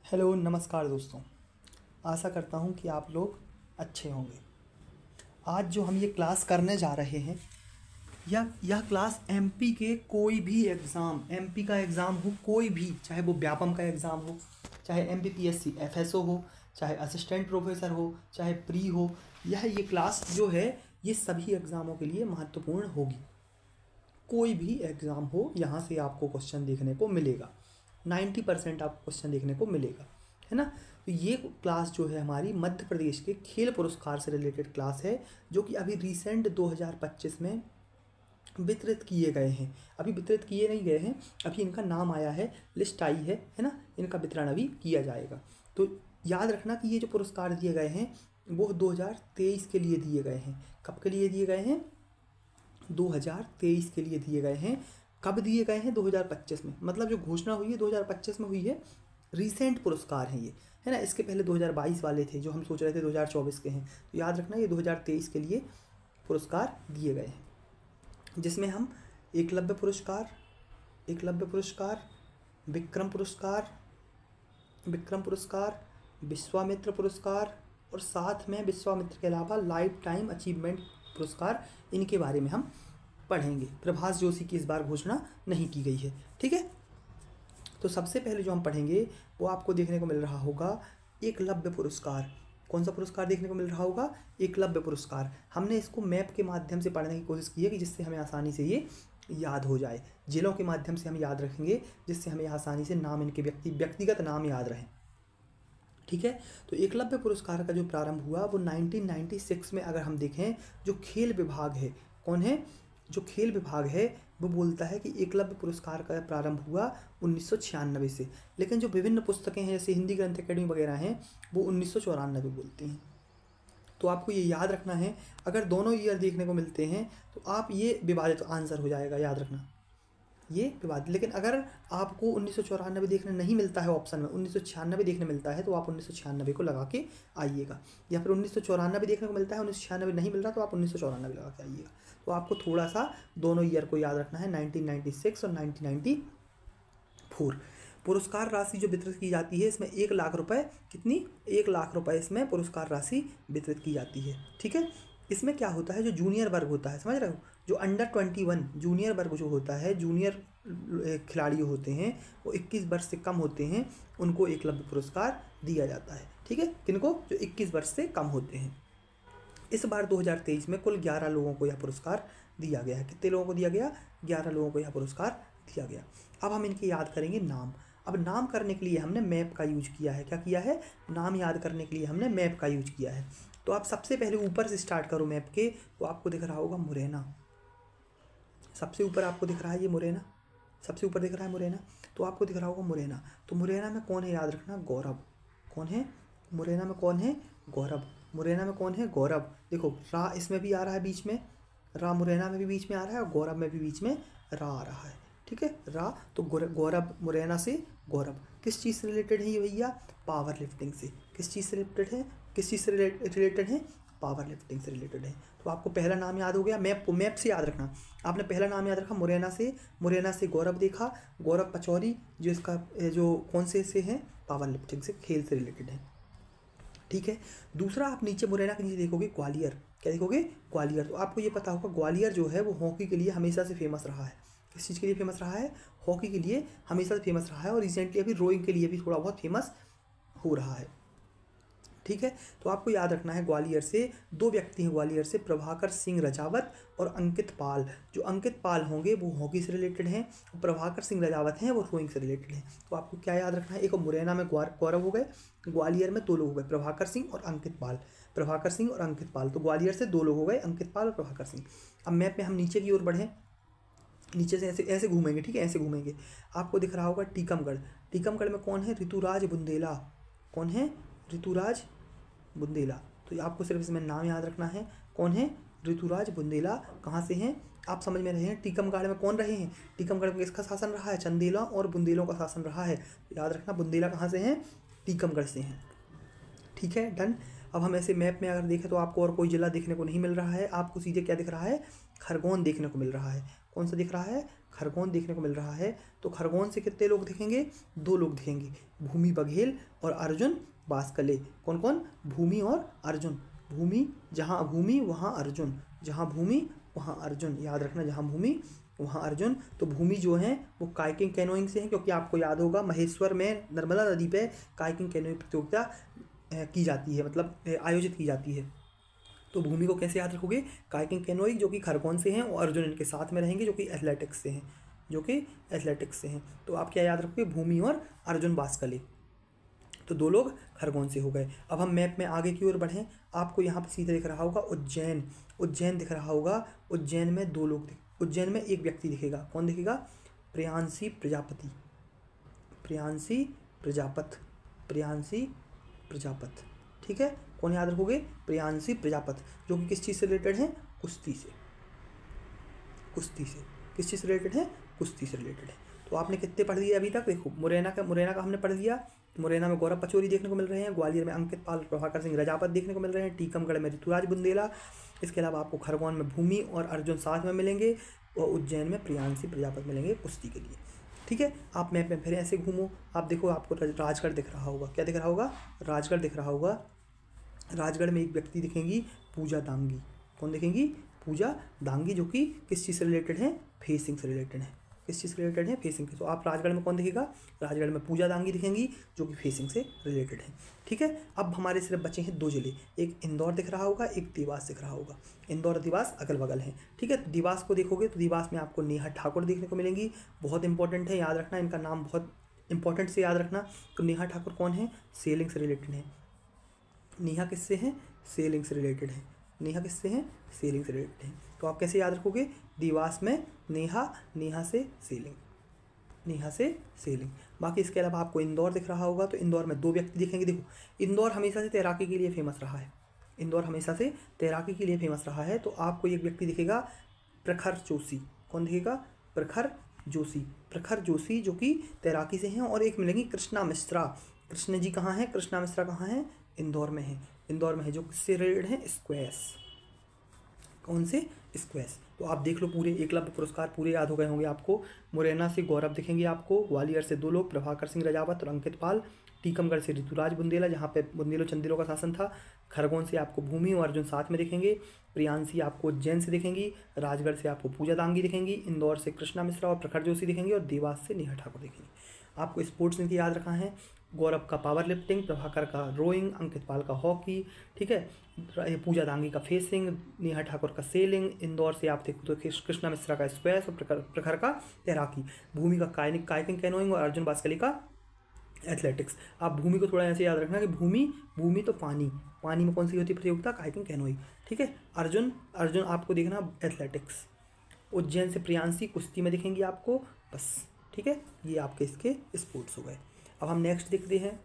Hello नमस्कार दोस्तों। आशा करता हूँ कि आप लोग अच्छे होंगे। आज जो हम ये क्लास करने जा रहे हैं यह क्लास एमपी के कोई भी एग्ज़ाम, एमपी का एग्ज़ाम हो कोई भी, चाहे वो व्यापम का एग्ज़ाम हो, चाहे एमपीपीएससी एफएसओ हो, चाहे असिस्टेंट प्रोफेसर हो, चाहे प्री हो, ये क्लास जो है ये सभी एग्ज़ामों के लिए महत्वपूर्ण होगी। कोई भी एग्ज़ाम हो यहाँ से आपको क्वेश्चन देखने को मिलेगा, 90% आपको क्वेश्चन देखने को मिलेगा, है ना। तो ये क्लास जो है हमारी मध्य प्रदेश के खेल पुरस्कार से रिलेटेड क्लास है, जो कि अभी रिसेंट 2025 में वितरित किए गए हैं। अभी वितरित किए नहीं गए हैं, अभी इनका नाम आया है, लिस्ट आई है ना। इनका वितरण अभी किया जाएगा। तो याद रखना कि ये जो पुरस्कार दिए गए हैं वो 2023 के लिए दिए गए हैं। कब के लिए दिए गए हैं? 2023 के लिए दिए गए हैं। कब दिए गए हैं? 2025 में। मतलब जो घोषणा हुई है 2025 में हुई है। रिसेंट पुरस्कार हैं ये, है ना। इसके पहले 2022 वाले थे जो हम सोच रहे थे 2024 के हैं। तो याद रखना ये 2023 के लिए पुरस्कार दिए गए हैं, जिसमें हम एकलव्य पुरस्कार, विक्रम पुरस्कार, विश्वामित्र पुरस्कार और साथ में विश्वामित्र के अलावा लाइफ टाइम अचीवमेंट पुरस्कार, इनके बारे में हम पढ़ेंगे। प्रभास जोशी की इस बार घोषणा नहीं की गई है, ठीक है। तो सबसे पहले जो हम पढ़ेंगे वो आपको देखने को मिल रहा होगा एकलव्य पुरस्कार। कौन सा पुरस्कार देखने को मिल रहा होगा? एकलव्य पुरस्कार। हमने इसको मैप के माध्यम से पढ़ने की कोशिश की है कि जिससे हमें आसानी से ये याद हो जाए। जिलों के माध्यम से हम याद रखेंगे जिससे हमें आसानी से नाम, इनके व्यक्तिगत नाम याद रहें, ठीक है। तो एकलव्य पुरस्कार का जो प्रारंभ हुआ वो 1996 में, अगर हम देखें, जो खेल विभाग है, कौन है? जो खेल विभाग है वो बोलता है कि एकलव्य पुरस्कार का प्रारंभ हुआ 1996 से। लेकिन जो विभिन्न पुस्तकें हैं जैसे हिंदी ग्रंथ अकेडमी वगैरह हैं वो 1994 बोलती हैं। तो आपको ये याद रखना है, अगर दोनों ईयर देखने को मिलते हैं तो आप ये विवादित आंसर हो जाएगा, याद रखना ये विवाद। लेकिन अगर आपको 1994 देखने नहीं मिलता है ऑप्शन में, 1996 देखने मिलता है, तो आप 1996 को लगा के आइएगा। या फिर 1994 देखने को मिलता है, 1996 नहीं मिल रहा तो आप 1994 लगा के आइएगा। तो आपको थोड़ा सा दोनों ईयर को याद रखना है, 1996 और 1994। पुरस्कार राशि जो वितरित की जाती है इसमें 1 लाख रुपए, कितनी? 1 लाख रुपए इसमें पुरस्कार राशि वितरित की जाती है, ठीक है। इसमें क्या होता है, जो जूनियर वर्ग होता है, समझ रहे हो, जो अंडर 21 जूनियर वर्ग जो होता है, जूनियर खिलाड़ी होते हैं वो 21 वर्ष से कम होते हैं, उनको एकलव्य पुरस्कार दिया जाता है, ठीक है। किनको? जो 21 वर्ष से कम होते हैं। इस बार 2023 में कुल 11 लोगों को यह पुरस्कार दिया गया है। कितने लोगों को दिया गया? 11 लोगों को यह पुरस्कार दिया गया। अब हम इनके याद करेंगे नाम। अब नाम करने के लिए हमने मैप का यूज किया है। क्या किया है? नाम याद करने के लिए हमने मैप का यूज किया है। तो आप सबसे पहले ऊपर से स्टार्ट करो मैप के, तो आपको दिख रहा होगा मुरैना। सबसे ऊपर आपको दिख रहा है ये मुरैना, सबसे ऊपर दिख रहा है मुरैना, तो आपको दिख रहा होगा मुरैना। तो मुरैना में कौन है? याद रखना, गौरव। कौन है? मुरैना में कौन है? गौरव। मुरैना में कौन है? गौरव। देखो रा इसमें भी आ रहा है बीच में, रा मुरैना में भी बीच में आ रहा है और गौरव में भी बीच में रा आ रहा है, ठीक है। रा तो गौरव, मुरैना से गौरव। किस चीज़ से रिलेटेड है ये भैया? पावर लिफ्टिंग से। किस चीज़ से रिलेटेड है? किस चीज़ से रिलेटेड है? पावर लिफ्टिंग से रिलेटेड है। तो आपको पहला नाम याद हो गया, मैप से याद रखना। आपने पहला नाम याद रखा मुरैना से गौरव देखा, गौरव पचौरी, जो इसका जो कौन से हैं? पावर लिफ्टिंग से, खेल से रिलेटेड है, ठीक है। दूसरा, आप नीचे मुरैना के नीचे देखोगे ग्वालियर। क्या देखोगे? ग्वालियर। तो आपको ये पता होगा ग्वालियर जो है वो हॉकी के लिए हमेशा से फेमस रहा है। किस चीज़ के लिए फेमस रहा है? हॉकी के लिए हमेशा से फेमस रहा है, और रिसेंटली अभी रोइंग के लिए भी थोड़ा बहुत फेमस हो रहा है, ठीक है। तो आपको याद रखना है ग्वालियर से 2 व्यक्ति हैं, ग्वालियर से प्रभाकर सिंह रजावत और अंकित पाल। जो अंकित पाल होंगे वो हॉकी से रिलेटेड हैं, प्रभाकर सिंह रजावत हैं वो रोइंग से रिलेटेड हैं। तो आपको क्या याद रखना है? एक मुरैना में गौरव हो गए, ग्वालियर में 2 लोग हो गए, प्रभाकर सिंह और अंकित पाल। प्रभाकर सिंह और अंकित पाल, तो ग्वालियर से 2 लोग हो गए, अंकित पाल और प्रभाकर सिंह। अब मैप में हम नीचे की ओर बढ़ें, नीचे से ऐसे घूमेंगे, ठीक है, ऐसे घूमेंगे। आपको दिख रहा होगा टीकमगढ़। टीकमगढ़ में कौन है? ऋतुराज बुंदेला। कौन है? ऋतुराज बुंदेला। तो आपको सिर्फ इसमें नाम याद रखना है, कौन है? ऋतुराज बुंदेला। कहाँ से हैं? आप समझ में रहे हैं। टीकमगढ़ में कौन रहे हैं? टीकमगढ़ में किसका शासन रहा है? चंदेला और बुंदेलों का शासन रहा है। तो याद रखना, बुंदेला कहाँ से हैं? टीकमगढ़ से हैं, ठीक है, डन। अब हम ऐसे मैप में अगर देखें तो आपको और कोई जिला देखने को नहीं मिल रहा है, आपको सीधे क्या दिख रहा है? खरगोन देखने को मिल रहा है। कौन सा दिख रहा है, खरगोन देखने को मिल रहा है। तो खरगोन से कितने लोग दिखेंगे, 2 लोग दिखेंगे, भूमि बघेल और अर्जुन बासकले। कौन कौन, भूमि और अर्जुन। भूमि, जहाँ भूमि वहाँ अर्जुन, जहाँ भूमि वहाँ अर्जुन, याद रखना, जहाँ भूमि वहाँ अर्जुन। तो भूमि जो है वो काइकिंग कैनोइंग से है, क्योंकि आपको याद होगा महेश्वर में नर्मदा नदी पे काइकिंग कैनोइंग प्रतियोगिता की जाती है, मतलब आयोजित की जाती है। तो भूमि को कैसे याद रखोगे, काइकिंग कैनोइंग जो कि खरगोन से हैं, और अर्जुन इनके साथ में रहेंगे जो कि एथलेटिक्स से हैं, जो कि एथलेटिक्स से हैं। तो आप क्या याद रखोगे, भूमि और अर्जुन बासकले। तो 2 लोग खरगोन से हो गए। अब हम मैप में आगे की ओर बढ़ें, आपको यहाँ पर सीधे दिख रहा होगा उज्जैन, उज्जैन दिख रहा होगा। उज्जैन में 2 लोग, उज्जैन में एक व्यक्ति दिखेगा, कौन दिखेगा, प्रियांशी प्रजापति, प्रियांशी प्रजापत, प्रियांशी प्रजापत। ठीक है, कौन याद रखोगे, प्रियांशी प्रजापत, जो कि किस चीज़ से रिलेटेड है, कुश्ती से, कुश्ती से, किस चीज़ से रिलेटेड है, कुश्ती से रिलेटेड है। तो आपने कितने पढ़ दिए अभी तक, देखो मुरैना का हमने पढ़ लिया। मुरैना में गौरव पचौरी देखने को मिल रहे हैं, ग्वालियर में अंकित पाल प्रभाकर सिंह रजापत देखने को मिल रहे हैं, टीकमगढ़ में ऋतुराज बुंदेला। इसके अलावा आपको खरगोन में भूमि और अर्जुन साथ में मिलेंगे, और उज्जैन में प्रियांशी प्रजापत मिलेंगे कुश्ती के लिए। ठीक है, आप मैप में फिर ऐसे घूमो, आप देखो आपको राजगढ़ दिख रहा होगा, क्या दिख रहा होगा, राजगढ़ दिख रहा होगा। राजगढ़ में एक व्यक्ति दिखेंगी, पूजा दांगी, कौन दिखेंगी, पूजा दांगी, जो कि किस चीज़ से रिलेटेड है, फेसिंग से रिलेटेड है, किस चीज़ से रिलेटेड है, फेसिंग से। तो आप राजगढ़ में कौन दिखेगा, राजगढ़ में पूजा दांगी दिखेंगी, जो कि फेसिंग से रिलेटेड है। ठीक है, अब हमारे सिर्फ बचे हैं 2 जिले, एक इंदौर दिख रहा होगा, एक देवास दिख रहा होगा। इंदौर और देवास अगल बगल हैं। ठीक है, तो देवास को देखोगे तो देवास में आपको नेहा ठाकुर देखने को मिलेंगी, बहुत इंपॉर्टेंट है, याद रखना, इनका नाम बहुत इंपॉर्टेंट से याद रखना। तो नेहा ठाकुर कौन है, सेलिंग से रिलेटेड है। नेहा किससे हैं, सेलिंग से रिलेटेड है, नेहा किससे हैं, सेलिंग से रिलेटेड है। तो आप कैसे याद रखोगे, देवास में नेहा, नेहा से सेलिंग, नेहा से सेलिंग। बाकी इसके अलावा आपको इंदौर दिख रहा होगा, तो इंदौर में 2 व्यक्ति दिखेंगे। देखो इंदौर हमेशा से तैराकी के लिए फेमस रहा है, इंदौर हमेशा से तैराकी के लिए फेमस रहा है। तो आपको एक व्यक्ति दिखेगा, प्रखर जोशी, कौन दिखेगा, प्रखर जोशी, प्रखर जोशी, जो कि तैराकी से हैं। और एक मिलेंगी कृष्णा मिश्रा, कृष्ण जी कहाँ हैं, कृष्णा मिश्रा कहाँ हैं, इंदौर में है, इंदौर में है, जो किससे रिलेटेड है, स्क्वैश, कौन से, स्क्वैश। तो आप देख लो पूरे एकलव्य पुरस्कार पूरे याद हो गए होंगे आपको। मुरैना से गौरव दिखेंगे आपको, ग्वालियर से 2 लोग, प्रभाकर सिंह रजावत और अंकित पाल, टीकमगढ़ से ऋतुराज बुंदेला, जहाँ पे बुंदेलो चंदेलों का शासन था, खरगोन से आपको भूमि और अर्जुन साथ में दिखेंगे, प्रियांशी आपको उज्जैन से दिखेंगी, राजगढ़ से आपको पूजा दांगी दिखेंगी, इंदौर से कृष्णा मिश्रा और प्रखर जोशी दिखेंगे, और देवास से नेहा ठाकुर दिखेंगी। आपको स्पोर्ट्स इनके याद रखना है, गौरव का पावर लिफ्टिंग, प्रभाकर का रोइंग, अंकित पाल का हॉकी, ठीक है, पूजा दांगी का फेसिंग, नेहा ठाकुर का सेलिंग, इंदौर से आप देखो तो कृष्णा मिश्रा का स्क्वैश और प्रखर का तैराकी, भूमि का काइकिंग कैनोइंग और अर्जुन बासकली का एथलेटिक्स। आप भूमि को थोड़ा ऐसे याद रखना कि भूमि तो पानी, पानी में कौन सी होती है प्रतियोगिता, काइकिंग कैनोइंग। ठीक है, अर्जुन आपको देखना एथलेटिक्स। उज्जैन से प्रियांशी कुश्ती में दिखेंगी आपको, बस। ठीक है, ये आपके इसके स्पोर्ट्स हो गए। अब हम नेक्स्ट देखते हैं।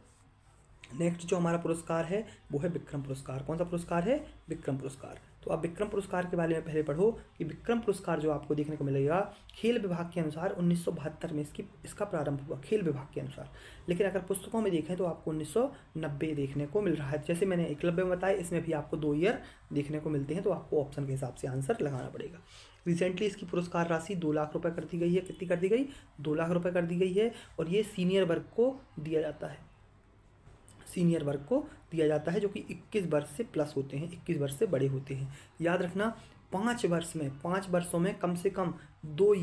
नेक्स्ट जो हमारा पुरस्कार है वो है विक्रम पुरस्कार। कौन सा पुरस्कार है, विक्रम पुरस्कार। तो आप विक्रम पुरस्कार के बारे में पहले पढ़ो कि विक्रम पुरस्कार जो आपको देखने को मिलेगा, खेल विभाग के अनुसार 1972 में इसका प्रारंभ हुआ, खेल विभाग के अनुसार। लेकिन अगर पुस्तकों में देखें तो आपको 1990 देखने को मिल रहा है। जैसे मैंने एकलव्य में बताया, इसमें भी आपको 2 ईयर देखने को मिलते हैं, तो आपको ऑप्शन के हिसाब से आंसर लगाना पड़ेगा। रिसेंटली इसकी पुरस्कार राशि 2 लाख रुपए कर दी गई है। कितनी कर दी गई, 2 लाख रुपए कर दी गई है। और ये सीनियर वर्ग को दिया जाता है, सीनियर वर्ग को दिया जाता है, जो कि 21 वर्ष से प्लस होते हैं, 21 वर्ष से बड़े होते हैं। याद रखना, 5 वर्षों में कम से कम 2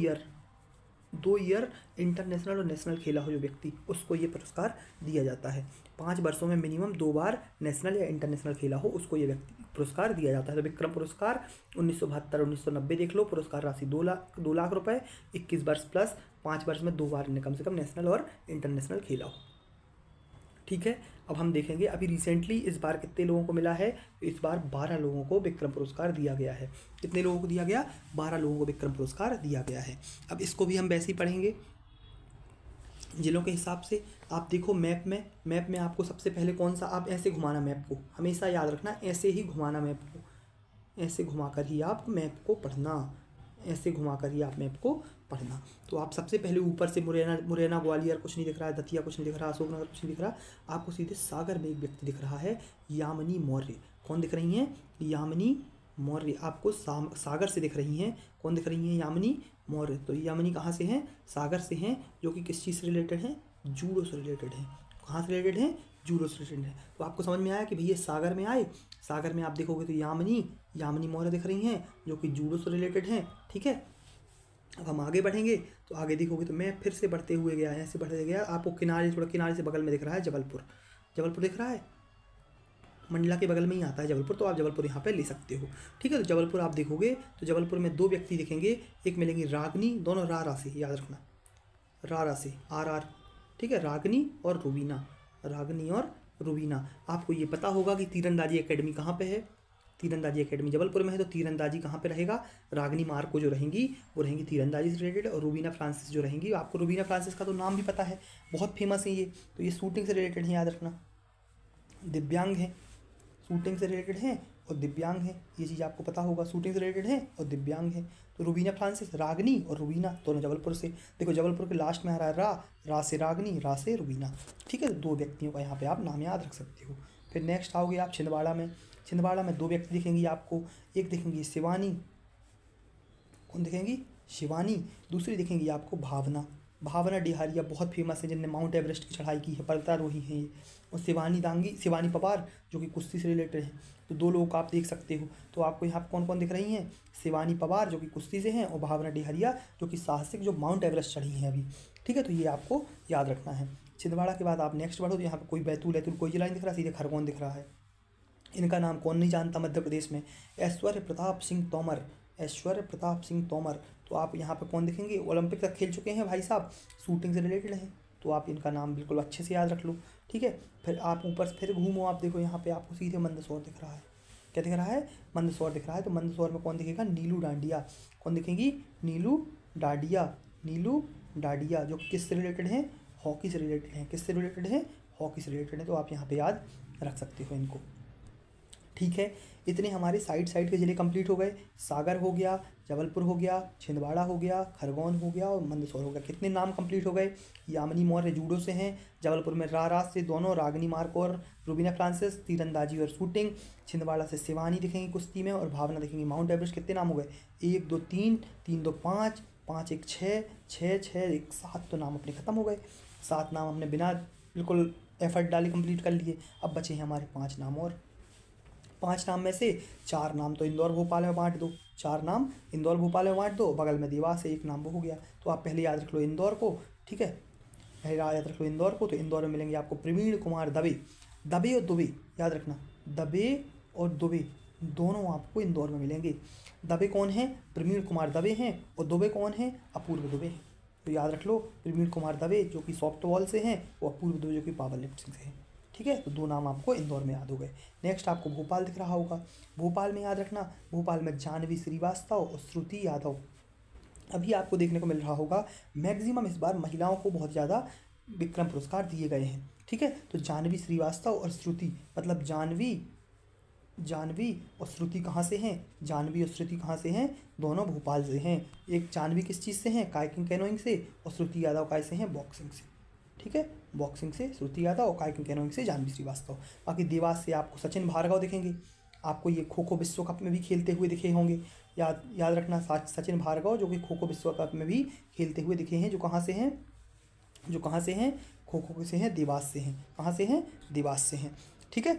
ईयर इंटरनेशनल और नेशनल खेला हो जो व्यक्ति, उसको ये पुरस्कार दिया जाता है। 5 वर्षों में मिनिमम 2 बार नेशनल या इंटरनेशनल खेला हो, उसको ये व्यक्ति पुरस्कार दिया जाता है। तो विक्रम पुरस्कार 1972 1990 देख लो। पुरस्कार राशि 2 लाख रुपए, 21 वर्ष प्लस, 5 वर्ष में 2 बार ने कम से कम नेशनल और इंटरनेशनल खेला हो। ठीक है, अब हम देखेंगे अभी रिसेंटली इस बार कितने लोगों को मिला है। इस बार 12 लोगों को विक्रम पुरस्कार दिया गया है। कितने लोगों को दिया गया, 12 लोगों को विक्रम पुरस्कार दिया गया है। अब इसको भी हम वैसे ही पढ़ेंगे जिलों के हिसाब से। आप देखो मैप में आपको सबसे पहले कौन सा, आप ऐसे घुमाना मैप को, हमेशा याद रखना ऐसे ही घुमाना मैप को, ऐसे घुमाकर ही आप मैप को पढ़ना, ऐसे घुमाकर ही आप मैप को पढ़ना। तो आप सबसे पहले ऊपर से मुरैना ग्वालियर कुछ नहीं दिख रहा है, दतिया कुछ नहीं दिख रहा, अशोकनगर कुछ नहीं दिख रहा, आपको सीधे सागर में एक व्यक्ति दिख रहा है, यामिनी मौर्य। कौन दिख रही हैं, यामिनी मौर्य आपको सागर से दिख रही हैं। कौन दिख रही हैं, यामिनी मौर्य। तो यामिनी कहाँ से हैं? सागर से हैं, जो कि किस चीज़ से रिलेटेड हैं? जूडो से रिलेटेड हैं। कहाँ से रिलेटेड हैं? जूडो से रिलेटेड है। तो आपको समझ में आया कि भैया सागर में आए, सागर में आप देखोगे तो यामिनी मौर्य दिख रही हैं, जो कि जूडो से रिलेटेड हैं। ठीक है, अब हम आगे बढ़ेंगे तो आगे देखोगे तो मैं फिर से बढ़ते हुए गया, ऐसे बढ़ते गया, आपको किनारे, थोड़ा किनारे से बगल में दिख रहा है जबलपुर। जबलपुर दिख रहा है, मंडला के बगल में ही आता है जबलपुर, तो आप जबलपुर यहाँ पे ले सकते हो। ठीक है, तो जबलपुर आप देखोगे तो जबलपुर में दो व्यक्ति दिखेंगे, एक मिलेंगी रागनी, दोनों रा से, याद रखना, रा से, RR। ठीक है, रागनी और रुबीना, रागनी और रुबीना। आपको ये पता होगा कि तीरंदाजी एकेडमी कहाँ पे है? तीरंदाजी एकेडमी जबलपुर में है। तो तीरंदाजी कहाँ पे रहेगा? रागनी मार्को जो रहेंगी वो रहेंगी तीरंदाजी से रिलेटेड, और रुबीना फ्रांसिस जो रहेंगी, आपको रुबीना फ्रांसिस का तो नाम भी पता है, बहुत फेमस है ये, तो ये शूटिंग से रिलेटेड है, याद रखना। दिव्यांग है, शूटिंग से रिलेटेड हैं और दिव्यांग है, ये चीज़ आपको पता होगा, शूटिंग से रिलेटेड है और दिव्यांग है। तो रुबीना फ्रांसिस, रागनी और रुबीना दोनों जबलपुर से। देखो जबलपुर के लास्ट में आ रहा है रा से रागनी, रा से रुबीना। ठीक है, तो दो व्यक्तियों का यहाँ पे आप नाम याद रख सकते हो। फिर नेक्स्ट आओगे आप छिंदवाड़ा में। छिंदवाड़ा में दो व्यक्ति दिखेंगी आपको, एक दिखेंगी शिवानी, कौन दिखेंगी? शिवानी। दूसरी दिखेंगी आपको भावना, भावना डिहारिया, बहुत फेमस है, जिनने माउंट एवरेस्ट की चढ़ाई की है, पर्वतारोही हैं ये। और शिवानी पवार, जो कि कुश्ती से रिलेटेड है। तो दो लोगों को आप देख सकते हो। तो आपको यहाँ पर कौन कौन दिख रही हैं? शिवानी पवार, जो कि कुश्ती से हैं, और भावना डिहारिया, जो कि साहसिक, जो माउंट एवरेस्ट चढ़ी हैं अभी। ठीक है, तो ये आपको याद रखना है। छिंदवाड़ा के बाद आप नेक्स्ट बढ़ो तो यहाँ पर कोई बैतूल कोई जिला नहीं दिख रहा, सीधे खरगोन दिख रहा है। इनका नाम कौन नहीं जानता मध्य प्रदेश में? ऐश्वर्य प्रताप सिंह तोमर, ऐश्वर्य प्रताप सिंह तोमर। तो आप यहाँ पे कौन दिखेंगे? ओलंपिक तक खेल चुके हैं भाई साहब, शूटिंग से रिलेटेड हैं, तो आप इनका नाम बिल्कुल अच्छे से याद रख लो। ठीक है, फिर आप ऊपर से फिर घूमो, आप देखो यहाँ पे आपको सीधे मंदसौर दिख रहा है। क्या दिख रहा है? मंदसौर दिख रहा है। तो मंदसौर में कौन दिखेगा? नीलू डांडिया। कौन दिखेंगी? नीलू डांडिया, नीलू डांडिया, जो किस से रिलेटेड हैं? हॉकी से रिलेटेड हैं। किससे रिलेटेड हैं? हॉकी से रिलेटेड है। तो आप यहाँ पे याद रख सकते हो इनको। ठीक है, इतने हमारे साइड के ज़िले कंप्लीट हो गए। सागर हो गया, जबलपुर हो गया, छिंदवाड़ा हो गया, खरगोन हो गया और मंदसौर हो गया। कितने नाम कंप्लीट हो गए? यामिनी मौर्य जूडो से हैं, जबलपुर में रा से दोनों, रागनी मार्को और रुबीना फ्रांसिस तीरंदाजी और शूटिंग, छिंदवाड़ा से शिवानी दिखेंगी कुश्ती में, और भावना दिखेंगी माउंट एवरेस्ट। कितने नाम हो गए? 1 2 3, 3 2 5, 5 1 6, 6 6 1 7, तो नाम अपने ख़त्म हो गए। 7 नाम हमने बिना बिल्कुल एफर्ट डाले कंप्लीट कर लिए। अब बचे हैं हमारे 5 नाम, और 5 नाम में से 4 नाम तो इंदौर भोपाल में बांट दो, 4 नाम इंदौर भोपाल में बांट दो, बगल में देवास से 1 नाम वो हो गया। तो आप पहले याद रख लो इंदौर को। ठीक है, पहले याद रख लो इंदौर को। तो इंदौर में मिलेंगे आपको प्रवीण कुमार दबे, दबे और दुबे, याद रखना, दबे और दुबे दोनों आपको इंदौर में मिलेंगे। दबे कौन है? प्रवीण कुमार दबे हैं, और दुबे कौन है? अपूर्व दुबे हैं। तो याद रख लो, प्रवीण कुमार दबे जो कि सॉफ्टबॉल से हैं, और अपूर्व दुबे जो कि पावर लिफ्टिंग से हैं। ठीक है, तो 2 नाम आपको इंदौर में याद हो गए। नेक्स्ट आपको भोपाल दिख रहा होगा, भोपाल में याद रखना, भोपाल में जानवी श्रीवास्तव और श्रुति यादव। अभी आपको देखने को मिल रहा होगा मैक्सिमम इस बार महिलाओं को बहुत ज़्यादा विक्रम पुरस्कार दिए गए हैं। ठीक है, तो जानवी श्रीवास्तव और श्रुति, मतलब जानवी और श्रुति कहाँ से हैं? जानवी और श्रुति कहाँ से हैं? दोनों भोपाल से हैं। एक जानवी किस चीज़ से हैं? काइकिंग कैनोइंग से, और श्रुति यादव कैसे हैं? बॉक्सिंग से। ठीक है, बॉक्सिंग से श्रुति यादव और काइकिंग कैनोइंग से जानवी श्रीवास्तव। बाकी देवास से आपको सचिन भार्गव दिखेंगे, आपको ये खो खो विश्व कप में भी खेलते हुए दिखे होंगे। याद रखना, सचिन भार्गव जो कि खो खो विश्व कप में भी खेलते हुए दिखे हैं। जो कहाँ से हैं? खो खो से हैं, देवास से हैं। कहाँ से हैं? देवास से हैं। ठीक है,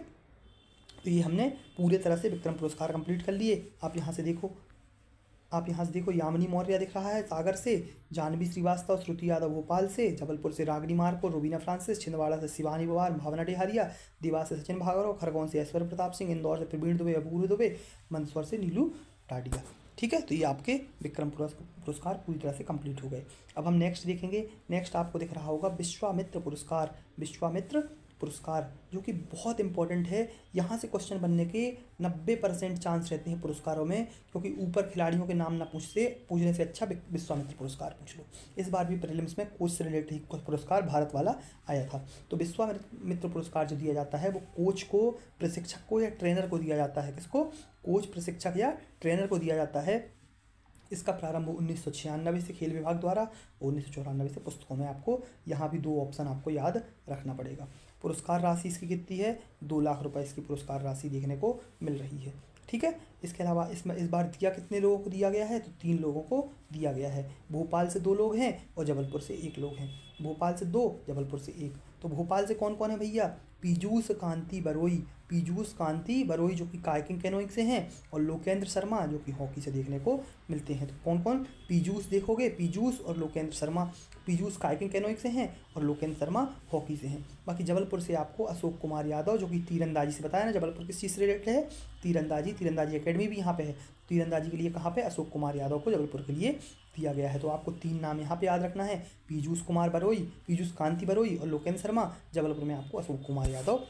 तो ये हमने पूरे तरह से विक्रम पुरस्कार कंप्लीट कर लिए। आप यहाँ से देखो, यामिनी मौर्य दिख रहा है सागर से, जानवी श्रीवास्तव, श्रुति यादव भोपाल से, जबलपुर से रागनी मार्को, रुबीना फ्रांसिस, छिंदवाड़ा से शिवानी पवार, भावना डिहारिया, देवास से सचिन भार्गव, खरगोन से ऐश्वर्य प्रताप सिंह, इंदौर से प्रवीण दुबे, अपूर्व दुबे, मंदसौर से नीलू डांडिया। ठीक है, तो ये आपके विक्रम पुरस्कार पूरी तरह से कंप्लीट हो गए। अब हम नेक्स्ट देखेंगे। नेक्स्ट आपको दिख रहा होगा विश्वामित्र पुरस्कार, विश्वामित्र पुरस्कार, जो कि बहुत इंपॉर्टेंट है। यहाँ से क्वेश्चन बनने के 90% चांस रहते हैं पुरस्कारों में, क्योंकि ऊपर खिलाड़ियों के नाम ना पूछने से अच्छा विश्वामित्र पुरस्कार पूछ लो। इस बार भी प्रीलिम्स में कोच से रिलेटेड पुरस्कार भारत वाला आया था। तो विश्वामित्र पुरस्कार जो दिया जाता है वो कोच को, प्रशिक्षक को या ट्रेनर को दिया जाता है। किसको? कोच, प्रशिक्षक या ट्रेनर को दिया जाता है। इसका प्रारंभ 1996 से खेल विभाग द्वारा, 1994 से पुस्तकों में। आपको यहाँ भी 2 ऑप्शन आपको याद रखना पड़ेगा। पुरस्कार राशि इसकी कितनी है? 2 लाख रुपए इसकी पुरस्कार राशि देखने को मिल रही है। ठीक है। इसके अलावा इसमें इस बार दिया कितने लोगों को दिया गया है, तो 3 लोगों को दिया गया है। भोपाल से 2 लोग हैं और जबलपुर से 1 लोग हैं। भोपाल से 2, जबलपुर से 1। तो भोपाल से कौन कौन है भैया, पीयूष कांति बरोई, पीयूष कांति बरोई जो कि काइकिंग कैनोइंग से हैं, और लोकेंद्र शर्मा जो कि हॉकी से देखने को मिलते हैं। तो कौन कौन, पीयूष देखोगे, पीयूष और लोकेंद्र शर्मा। पीयूष काइकिंग कैनोइंग से हैं और लोकेंद्र शर्मा हॉकी से हैं। बाकी जबलपुर से आपको अशोक कुमार यादव जो कि तीरंदाजी से, बताया ना जबलपुर किस चीज़ से रिलेटेड है, तीरंदाजी। तीरंदाजी एकेडमी भी यहाँ पे है। तीरंदाजी के लिए कहाँ पे, अशोक कुमार यादव को जबलपुर के लिए दिया गया है। तो आपको 3 नाम यहाँ पे याद रखना है, पीयूष कुमार बरोई, पीयूष कांति बरोई और लोकेंद्र शर्मा। जबलपुर में आपको अशोक कुमार यादव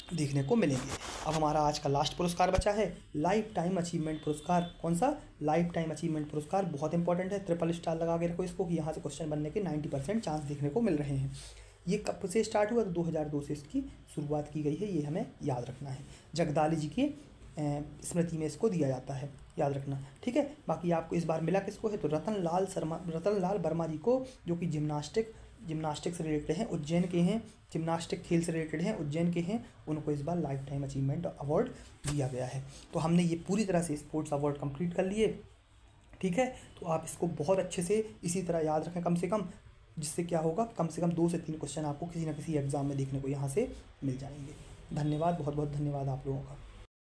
देखने को मिलेंगे। अब हमारा आज का लास्ट पुरस्कार बचा है लाइफ टाइम अचीवमेंट पुरस्कार। कौन सा, लाइफ टाइम अचीवमेंट पुरस्कार। बहुत इंपॉर्टेंट है, ट्रिपल स्टार लगा के रखो इसको कि यहाँ से क्वेश्चन बनने के 90% चांस देखने को मिल रहे हैं। ये कब से स्टार्ट हुआ, तो 2002 से इसकी शुरुआत की गई है, ये हमें याद रखना है। जगदाली जी की स्मृति में इसको दिया जाता है, याद रखना, ठीक है। बाकी आपको इस बार मिला किसको है, तो रतन लाल वर्मा जी को, जो कि जिम्नास्टिक से रिलेटेड हैं, उज्जैन के हैं, जिम्नास्टिक खेल से रिलेटेड हैं, उज्जैन के हैं। उनको इस बार लाइफ टाइम अचीवमेंट अवार्ड दिया गया है। तो हमने ये पूरी तरह से स्पोर्ट्स अवार्ड कंप्लीट कर लिए, ठीक है। तो आप इसको बहुत अच्छे से इसी तरह याद रखें कम से कम, जिससे क्या होगा, कम से कम 2 से 3 क्वेश्चन आपको किसी न किसी एग्जाम में देखने को यहाँ से मिल जाएंगे। धन्यवाद, बहुत बहुत धन्यवाद आप लोगों का।